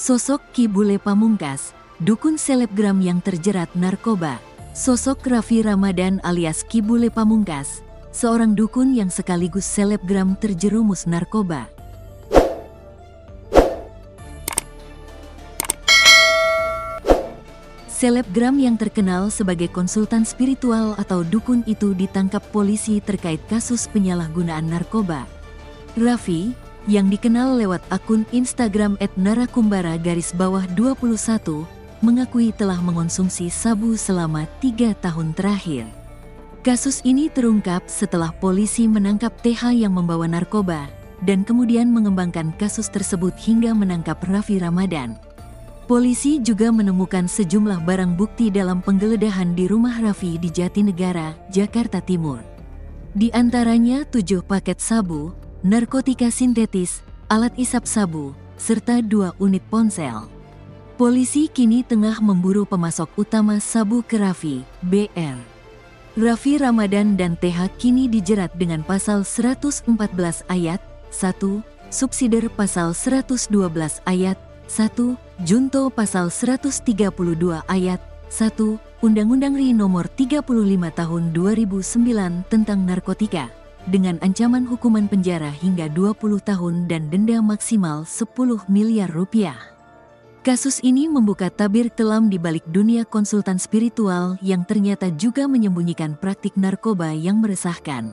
Sosok Ki Bule Pamungkas, dukun selebgram yang terjerat narkoba. Sosok Raffi Ramadan alias Ki Bule Pamungkas, seorang dukun yang sekaligus selebgram terjerumus narkoba. Selebgram yang terkenal sebagai konsultan spiritual atau dukun itu ditangkap polisi terkait kasus penyalahgunaan narkoba. Raffi, yang dikenal lewat akun Instagram @narakumbara_21, mengakui telah mengonsumsi sabu selama 3 tahun terakhir. Kasus ini terungkap setelah polisi menangkap TH yang membawa narkoba, dan kemudian mengembangkan kasus tersebut hingga menangkap Raffi Ramadan. Polisi juga menemukan sejumlah barang bukti dalam penggeledahan di rumah Raffi di Jatinegara, Jakarta Timur. Di antaranya 7 paket sabu, narkotika sintetis, alat isap sabu, serta 2 unit ponsel. Polisi kini tengah memburu pemasok utama sabu ke Raffi, BR. Raffi Ramadan dan TH kini dijerat dengan pasal 114 ayat 1, subsider pasal 112 ayat 1, junto pasal 132 ayat 1, Undang-Undang RI Nomor 35 Tahun 2009 tentang narkotika, dengan ancaman hukuman penjara hingga 20 tahun dan denda maksimal 10 miliar rupiah. Kasus ini membuka tabir kelam di balik dunia konsultan spiritual yang ternyata juga menyembunyikan praktik narkoba yang meresahkan.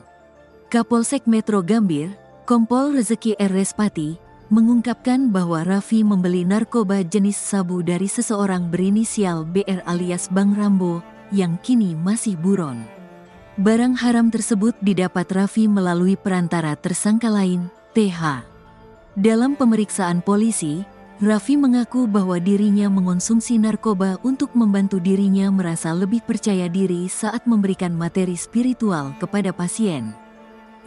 Kapolsek Metro Gambir, Kompol Rezeki R. Respati, mengungkapkan bahwa Raffi membeli narkoba jenis sabu dari seseorang berinisial BR alias Bang Rambo yang kini masih buron. Barang haram tersebut didapat Raffi melalui perantara tersangka lain, TH. Dalam pemeriksaan polisi, Raffi mengaku bahwa dirinya mengonsumsi narkoba untuk membantu dirinya merasa lebih percaya diri saat memberikan materi spiritual kepada pasien.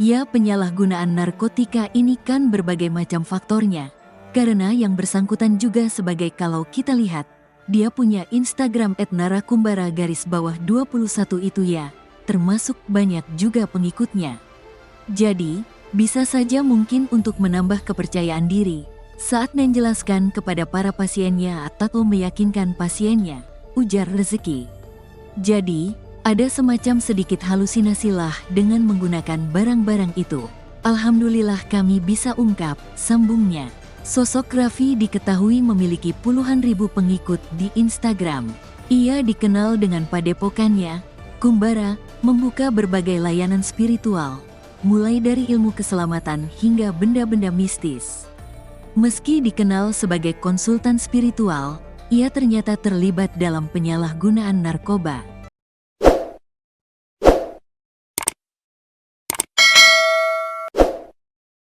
Ya, penyalahgunaan narkotika ini kan berbagai macam faktornya, karena yang bersangkutan juga sebagai kalau kita lihat, dia punya Instagram @narakumbara_21 itu ya, termasuk banyak juga pengikutnya. Jadi, bisa saja mungkin untuk menambah kepercayaan diri saat menjelaskan kepada para pasiennya atau meyakinkan pasiennya, ujar Rezeki. Jadi, ada semacam sedikit halusinasi lah dengan menggunakan barang-barang itu. Alhamdulillah kami bisa ungkap, sambungnya. Sosok Raffi diketahui memiliki puluhan ribu pengikut di Instagram. Ia dikenal dengan padepokannya, Kumbara, membuka berbagai layanan spiritual, mulai dari ilmu keselamatan hingga benda-benda mistis. Meski dikenal sebagai konsultan spiritual, ia ternyata terlibat dalam penyalahgunaan narkoba.